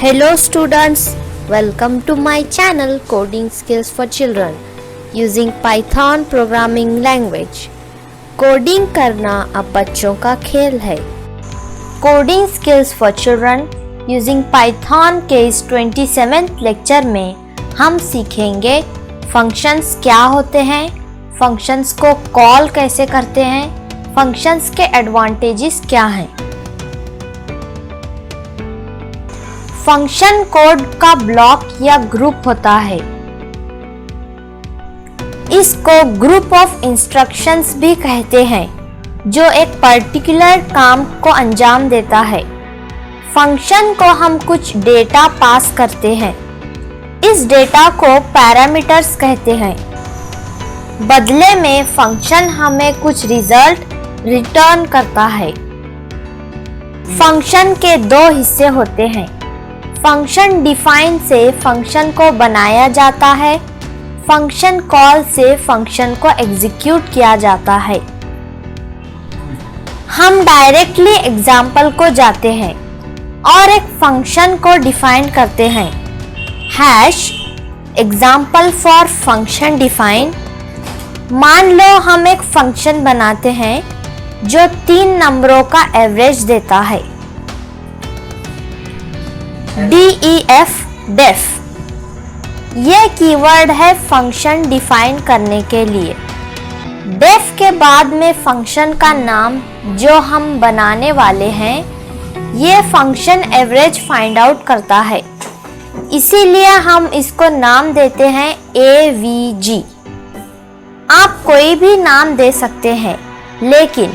Hello students, welcome to my channel Coding Skills for Children using Python programming language. Coding करना अब बच्चों का खेल है. Coding skills for children using Python के इस 27th लेक्चर में हम सीखेंगे फंक्शंस क्या होते हैं, फंक्शंस को कॉल कैसे करते हैं, फंक्शंस के एडवांटेजेस क्या हैं. फंक्शन कोड का ब्लॉक या ग्रुप होता है. इसको ग्रुप ऑफ इंस्ट्रक्शंस भी कहते हैं जो एक पर्टिकुलर काम को अंजाम देता है. फंक्शन को हम कुछ डेटा पास करते हैं. इस डेटा को पैरामीटर्स कहते हैं. बदले में फंक्शन हमें कुछ रिजल्ट रिटर्न करता है. फंक्शन के दो हिस्से होते हैं. फंक्शन डिफाइन से फंक्शन को बनाया जाता है. फंक्शन कॉल से फंक्शन को एग्जीक्यूट किया जाता है. हम डायरेक्टली एग्जाम्पल को जाते हैं और एक फंक्शन को डिफाइन करते हैं. Hash example for function define. मान लो हम एक फंक्शन बनाते हैं जो 3 नंबरों का एवरेज देता है. def ये कीवर्ड है फंक्शन डिफाइन करने के लिए. def के बाद में फंक्शन का नाम जो हम बनाने वाले हैं, ये फंक्शन एवरेज फाइंड आउट करता है. इसीलिए हम इसको नाम देते हैं avg. आप कोई भी नाम दे सकते हैं, लेकिन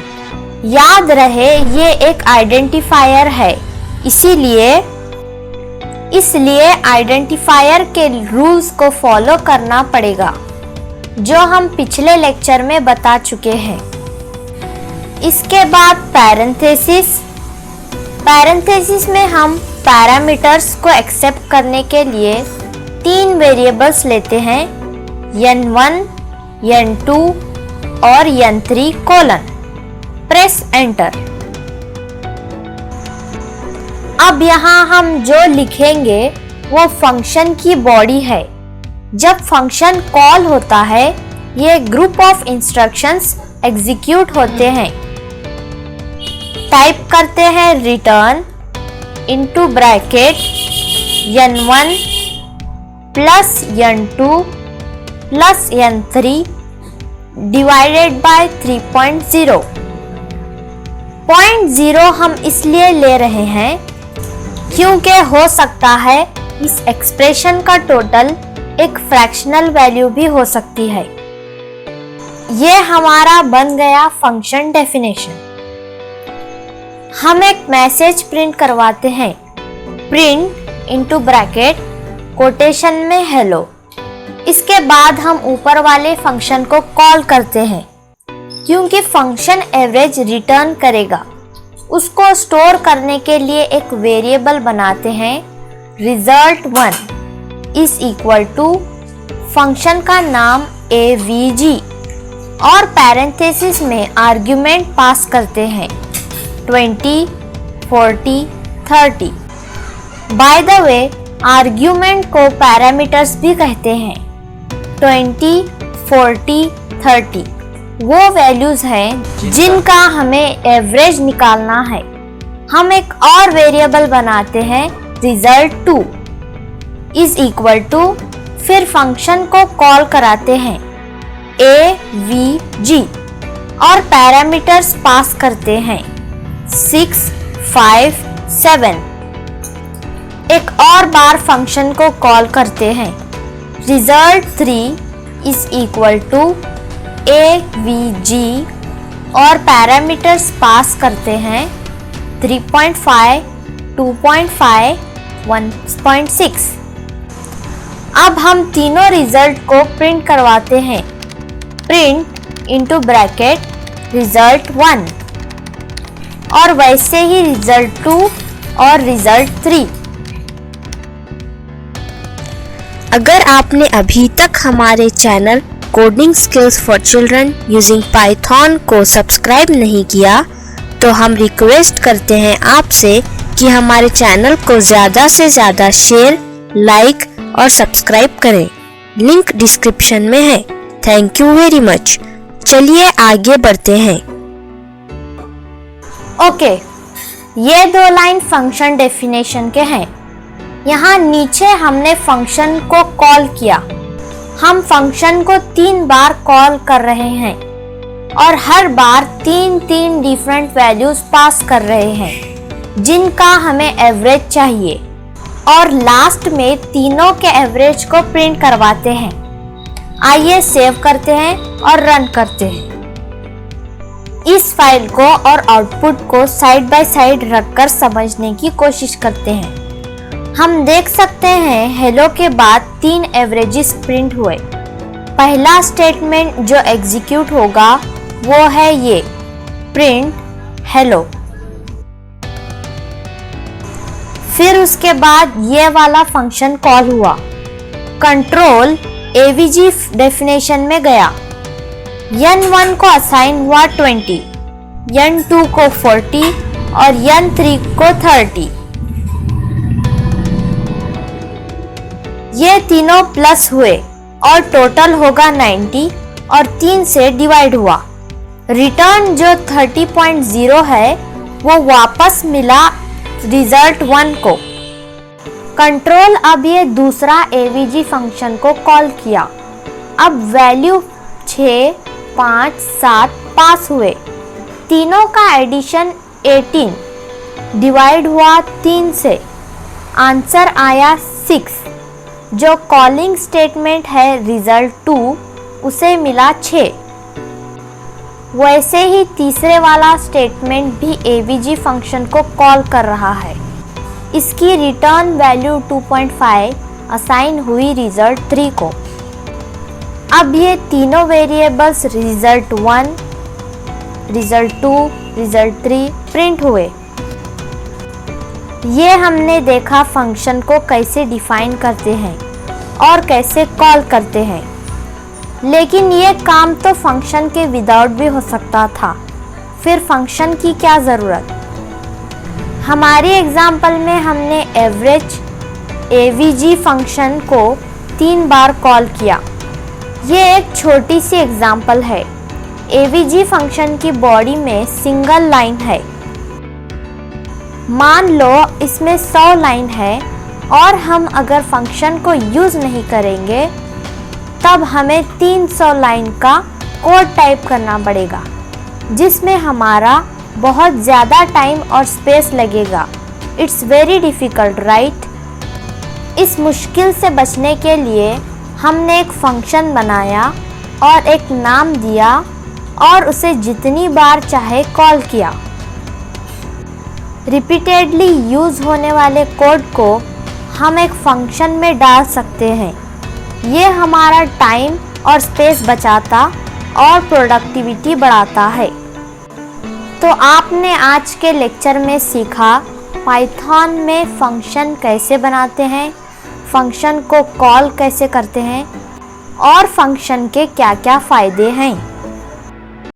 याद रहे ये एक आइडेंटिफायर है. इसलिए आइडेंटिफायर के रूल्स को फॉलो करना पड़ेगा जो हम पिछले लेक्चर में बता चुके हैं. इसके बाद पैरेंथेसिस में हम पैरामीटर्स को एक्सेप्ट करने के लिए 3 वेरिएबल्स लेते हैं, n1, n2 और n3 कोलन. Press enter. अब यहाँ हम जो लिखेंगे वो फंक्शन की बॉडी है. जब फंक्शन कॉल होता है, ये ग्रुप ऑफ इंस्ट्रक्शंस एग्जीक्यूट होते हैं. टाइप करते हैं return into bracket n1 plus n2 plus n3 divided by 3.0. 0.0 हम इसलिए ले रहे हैं क्योंकि हो सकता है इस एक्सप्रेशन का टोटल एक फ्रैक्शनल वैल्यू भी हो सकती है. ये हमारा बन गया फंक्शन डेफिनेशन. हम एक मैसेज प्रिंट करवाते हैं. प्रिंट इनटू ब्रैकेट कोटेशन में हेलो. इसके बाद हम ऊपर वाले फंक्शन को कॉल करते हैं क्योंकि फंक्शन एवरेज रिटर्न करेगा. उसको स्टोर करने के लिए एक वेरिएबल बनाते हैं result1 is equal to function का नाम avg और पैरेंथेसिस में आर्ग्यूमेंट पास करते हैं 20, 40, 30. बाय द वे आर्ग्यूमेंट को पैरामीटर्स भी कहते हैं. 20, 40, 30 वो वैल्यूज हैं जिनका हमें एवरेज निकालना है. हम एक और वेरिएबल बनाते हैं result2 इज इक्वल टू, फिर फंक्शन को कॉल कराते हैं avg और पैरामीटर्स पास करते हैं 6, 5, 7. एक और बार फंक्शन को कॉल करते हैं result3 is equal to avg और पैरामीटर्स पास करते हैं 3.5, 2.5, 1.6. अब हम तीनों रिजल्ट को प्रिंट करवाते हैं. प्रिंट इनटू ब्रैकेट result1 और वैसे ही result2 और result3. अगर आपने अभी तक हमारे channel coding skills for children using Python को सब्सक्राइब नहीं किया तो हम रिक्वेस्ट करते हैं आपसे कि हमारे चैनल को ज़्यादा से ज़्यादा शेयर, लाइक और सब्सक्राइब करें। लिंक डिस्क्रिप्शन में है। Thank you very much. चलिए आगे बढ़ते हैं। ओके, ये 2 लाइन फंक्शन डेफिनेशन के हैं। यहाँ नीचे हमने फंक्शन को कॉल किया। हम फंक्शन को 3 बार कॉल कर रहे हैं और हर बार 3 डिफरेंट वैल्यूज पास कर रहे हैं जिनका हमें एवरेज चाहिए और लास्ट में तीनों के एवरेज को प्रिंट करवाते हैं। आइए सेव करते हैं और रन करते हैं। इस फाइल को और आउटपुट को साइड बाय साइड रखकर समझने की कोशिश करते हैं। हम देख सकते हैं हेलो के बाद 3 एवरेजेस प्रिंट हुए। पहला स्टेटमेंट जो एग्जीक्यूट होगा वो है ये प्रिंट हेलो। फिर उसके बाद ये वाला फंक्शन कॉल हुआ। कंट्रोल एवीजी डेफिनेशन में गया। n1 को असाइन हुआ 20, n2 को 40 और n3 को 30। ये तीनों प्लस हुए और टोटल होगा 90 और 3 से डिवाइड हुआ। रिटर्न जो 30.0 है वो वापस मिला रिजल्ट 1 को। कंट्रोल अब ये दूसरा एवीजी फंक्शन को कॉल किया। अब वैल्यू 6, 5, 7 पास हुए। तीनों का एडिशन 18 डिवाइड हुआ 3 से। आंसर आया 6। जो कॉलिंग स्टेटमेंट है रिजल्ट 2 उसे मिला 6। वैसे ही तीसरे वाला स्टेटमेंट भी एवीजी फंक्शन को कॉल कर रहा है। इसकी रिटर्न वैल्यू 2.5 असाइन हुई रिजल्ट 3 को। अब ये तीनों variables result 1, result 2, result 3 print हुए। ये हमने देखा फंक्शन को कैसे डिफाइन करते हैं और कैसे कॉल करते हैं। लेकिन ये काम तो फंक्शन के विदाउट भी हो सकता था। फिर फंक्शन की क्या ज़रूरत? हमारी एग्जाम्पल में हमने एवरेज एवीजी फंक्शन को 3 बार कॉल किया। ये एक छोटी सी एग्जाम्पल है। एवीजी फंक्शन की बॉडी में सिंगल लाइन है। मान लो इसमें 100 लाइन है और हम अगर फंक्शन को यूज़ नहीं करेंगे तब हमें 300 लाइन का कोड टाइप करना पड़ेगा जिसमें हमारा बहुत ज़्यादा टाइम और स्पेस लगेगा। It's very difficult right? इस मुश्किल से बचने के लिए हमने एक फंक्शन बनाया और एक नाम दिया और उसे जितनी बार चाहे कॉल किया। रिपीटेडली यूज़ होने वाले कोड को हम एक फंक्शन में डाल सकते हैं। ये हमारा टाइम और स्पेस बचाता और प्रोडक्टिविटी बढ़ाता है। तो आपने आज के लेक्चर में सीखा पाइथन में फंक्शन कैसे बनाते हैं, फंक्शन को कॉल कैसे करते हैं और फंक्शन के क्या क्या फ़ायदे हैं।